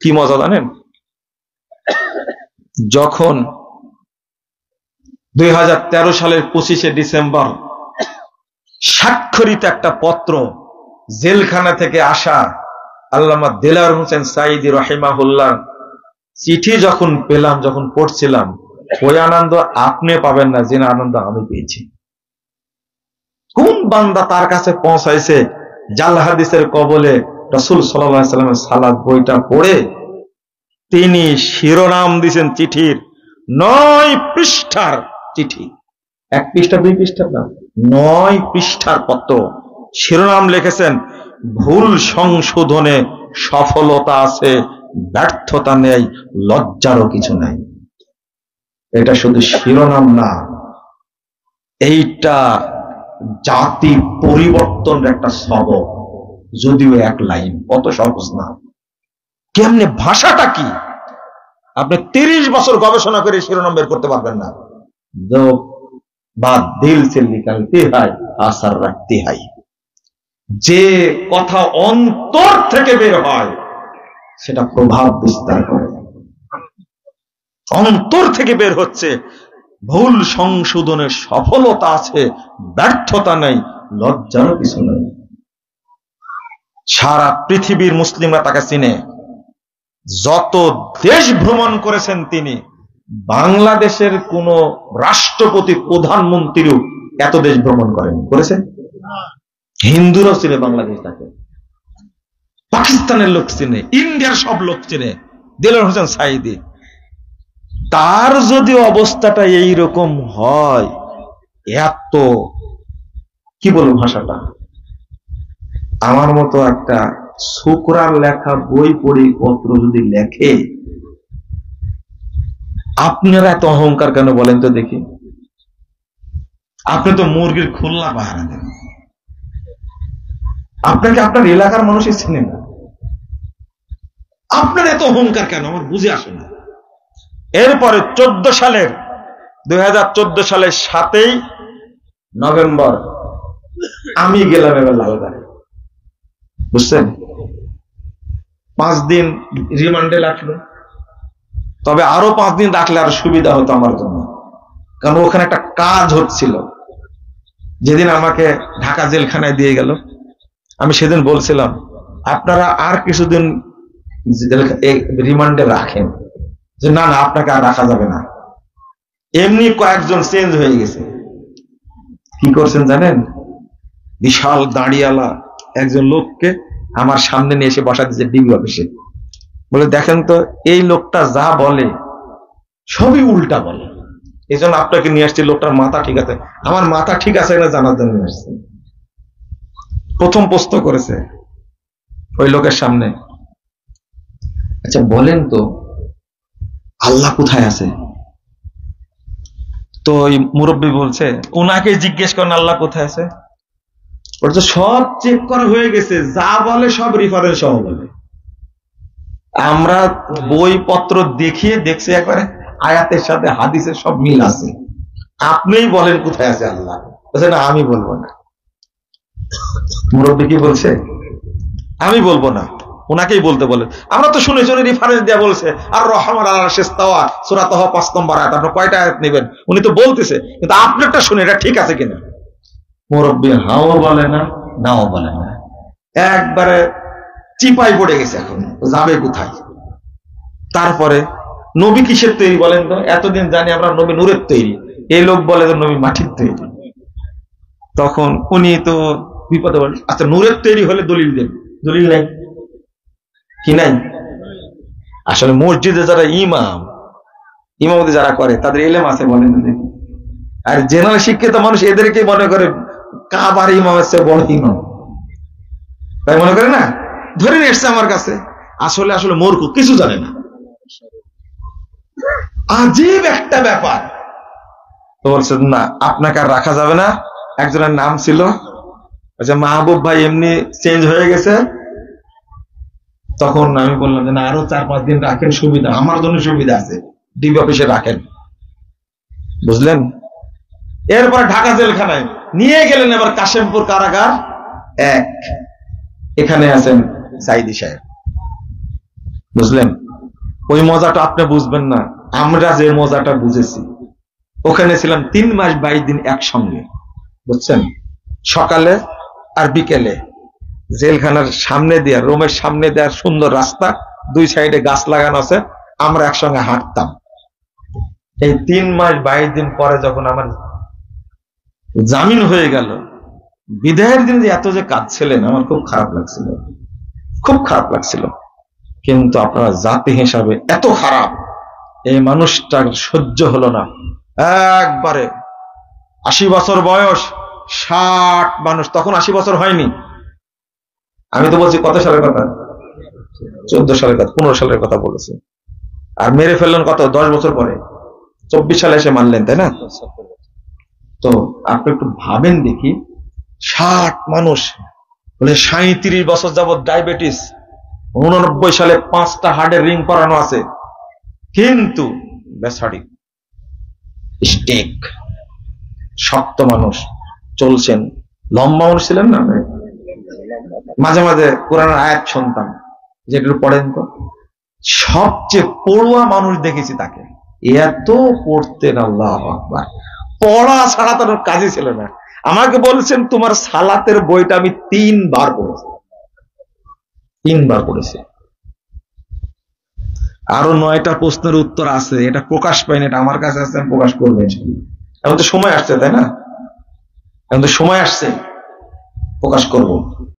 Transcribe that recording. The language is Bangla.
কি মজা জানেন, যখন 2013 সালের 25শে ডিসেম্বর স্বাক্ষরিত একটা পত্র জেলখানা থেকে আসা আল্লামা দেলাওয়ার হোসেন সাঈদী রাহিমাহুল্লাহ চিঠি যখন পেলাম, যখন পড়ছিলাম, ওই আনন্দ আপনি পাবেন না যে আনন্দ আমি পেয়েছি। কোন বান্দা তার কাছে পৌঁছাইছে জাল হাদিসের কবলে রাসূল সাল্লাল্লাহু আলাইহি ওয়াসাল্লামের সালাত বইটা পড়ে তিনি শিরোনাম দিয়েছেন চিঠির 9 পৃষ্ঠার চিঠি, 1 পৃষ্ঠা 2 পৃষ্ঠা না, 9 পৃষ্ঠার পত্র। শিরোনাম লিখেছেন ভুল সংশোধনে সফলতা আছে, ব্যর্থতা নেই, লজ্জারও কিছু নাই। এটা শুধু শিরোনাম না, এইটা জাতি পরিবর্তনের একটা সবক, যদিও 1 লাইন, অত সহজ না। কেমনে, ভাষাটা কি আপনি 30 বছর গবেষণা করে শিরোনাম বের করতে পারবেন না। বাদ দিল সে নিকালতে হয় আসার রাখতে হয়, যে কথা অন্তর থেকে বের হয় সেটা প্রভাব বিস্তার করে। অন্তর থেকে বের হচ্ছে, ভুল সংশোধনের সফলতা আছে, ব্যর্থতা নেই, লজ্জারও কিছু নেই। সারা পৃথিবীর মুসলিমরা তাকে চিনে। যত দেশ ভ্রমণ করেছেন তিনি, বাংলাদেশের কোন রাষ্ট্রপতি প্রধানমন্ত্রীও এত দেশ ভ্রমণ করেছেন? হিন্দুরাও চিনে বাংলাদেশ তাকে, পাকিস্তানের লোক চিনে, ইন্ডিয়ার সব লোক চিনে দেলাওয়ার হোসেন সাঈদী। তার যদি অবস্থাটা এইরকম হয়, এত কি বলবো ভাষাটা, আমার মতো একটা ছোকরার লেখা বই পড়ে পত্র যদি লেখে, আপনারা এত অহংকার কেন বলেন তো দেখি? আপনি তো মুরগির খুলনা পাহারা দেন, আপনাকে আপনার এলাকার মানুষই চিনে না, আপনার এত অহংকার কেন আমার বুঝে আসে না। এরপরে 2014 সালের 7ই নভেম্বর আমি গেলাম এবার লালবাগে, বুঝছেন? 5 দিন রিমান্ডে রাখলো, তবে আরো 5 দিন রাখলে আরো সুবিধা হতো আমার জন্য, কারণ ওখানে একটা কাজ হচ্ছিল। যেদিন আমাকে ঢাকা জেলখানায় দিয়ে গেল, আমি সেদিন বলছিলাম আপনারা আর কিছুদিন রিমান্ডে রাখেন, যে না না আপনাকে আর রাখা যাবে না। এমনি কয়েকজন চেঞ্জ হয়ে গেছে। কি করছেন জানেন? বিশাল দাঁড়িয়ালা একজন লোককে আমার সামনে নিয়ে এসে বসা দিয়েছে ডিবি অফিসে, বলে দেখেন তো এই লোকটা যা বলে সবই উল্টা বলে, এই জন্য আপনাকে নিয়ে আসছি, লোকটার মাথা ঠিক আছে। আমার মাথা ঠিক আছে না জানার জন্য নিয়ে আসছে। প্রথম প্রশ্ন করেছে ওই লোকের সামনে, আচ্ছা বলেন তো আল্লাহ কোথায় আছে? তো ওই মুরব্বী বলছে ওনাকে জিজ্ঞেস করেন আল্লাহ কোথায় আছে। ওর তো সব চেক করা হয়ে গেছে, যা বলে সব রেফারেন্স সহ বলে। আমরা বইপত্র দেখছি একবারে আয়াতের সাথে হাদিসের সব মিল আছে, আপনিই বলেন কোথায় আছে আল্লাহ। বলছে না আমি বলবো না। মুরব্বী কি বলছে? আমি বলবো না, ওনাকেই বলতে বলে। আমরা তো শুনেছি উনি রেফারেন্স দেয়া বলছে আর রহমান আল্লাহ শেষ তাওয়া সূরা তাহা 5 নম্বর আয়াত, আপনার কয়টা আয়াত নেবেন? উনি তো বলতেছে, কিন্তু আপনারটা শুনে এটা ঠিক আছে কিনা। মুরব্বী হাও বলে না নাও বলে না, একবারে চিপাই পড়ে গেছে, এখন যাবে কোথায়। তারপরে নবী কিসের তৈরি বলেন তো? এতদিন জানি আমরা নবী নূরের তৈরি, এই লোক বলে তো নবী মাটির তৈরি। তখন উনি তো বিপদে বলেন, আচ্ছা নূরের তৈরি হলে দলিল দেন, দলিল নাই কি নাই? আসলে মসজিদে যারা ইমামতি যারা করে তাদের এলেম আছে বলেন, আর জেনারেল শিক্ষিত মানুষ এদেরকে মনে করে কাবার ইমামের চেয়ে বড় ইমাম, তাই মনে করে না, ধরে নিয়ে এসছে আমার কাছে। আসলে মূর্খ, কিছু জানে না। আজীব একটা ব্যাপার। তো বলছে না আপনাকে আর রাখা যাবে না। একজনের নাম ছিল মাহবুব ভাই, এমনি চেঞ্জ হয়ে গেছে। তখন আমি বললাম যে না আরো 4-5 দিন রাখেন, সুবিধা আমার জন্য সুবিধা আছে, ডিবি অফিসে রাখেন, বুঝলেন? এরপর ঢাকা জেলখানায় নিয়ে গেলেন। এবার কাশেমপুর কারাগার 1, এখানে আছেন সাঈদী সাহেব। বুঝলেন? ওই মজাটা আপনি বুঝবেন না, আমরা যে মজাটা বুঝেছি। ওখানে ছিলাম 3 মাস 22 দিন একসঙ্গে, বুঝছেন? সকালে আর বিকেলে জেলখানার সামনে দিয়ে, রোমের সামনে দেওয়ার সুন্দর রাস্তা, 2 সাইডে গাছ লাগানো আছে, আমরা একসঙ্গে হাঁটতাম। এই 3 মাস 22 দিন পরে যখন আমার জামিন হয়ে গেল, বিদায়ের দিন যে এত যে কাঁদছিলেন, আমার খুব খারাপ লাগছিল, খুব খারাপ লাগছিল। কিন্তু আপনারা জাতি হিসাবে এত খারাপ, এই মানুষটার সহ্য হলো না। একবারে 80 বছর বয়স, 60 মানুষ, তখন 80 বছর হয়নি। আমি তো বলছি কত সালের কথা, 14 সালের কথা, 15 সালের কথা বলেছি। আর মেরে ফেললেন কত, 10 বছর পরে, 24 সালে এসে মানলেন, তাই না? তো আপনি একটু ভাবেন দেখি, 60 মানুষ বলে 37 বছর যাবৎ ডায়াবেটিস, 89 সালে 5টা হার্টের রিং করানো আছে, কিন্তু বেসাড়ি স্টেক, শক্ত মানুষ, চলছেন। লম্বা মানুষ ছিলেন না? মাঝে মাঝে কোরআনের আয়াত শুনতাম, যেগুলো পড়েন তো। সবচেয়ে পড়ুয়া মানুষ দেখেছি তাকে, এত পড়তেন, আল্লাহু আকবার। পড়া ছাড়া তার কাজই ছিল না। আমাকে বলছেন তোমার সালাতের বইটা আমি 3 বার পড়েছি, 3 বার পড়েছি। আরো 9টা প্রশ্নের উত্তর আছে, এটা প্রকাশ পাইনি, এটা আমার কাছে আছে, আমি প্রকাশ করবো। এখন তো সময় আসছে, তাই না? এখন তো সময় আসছে, প্রকাশ করব।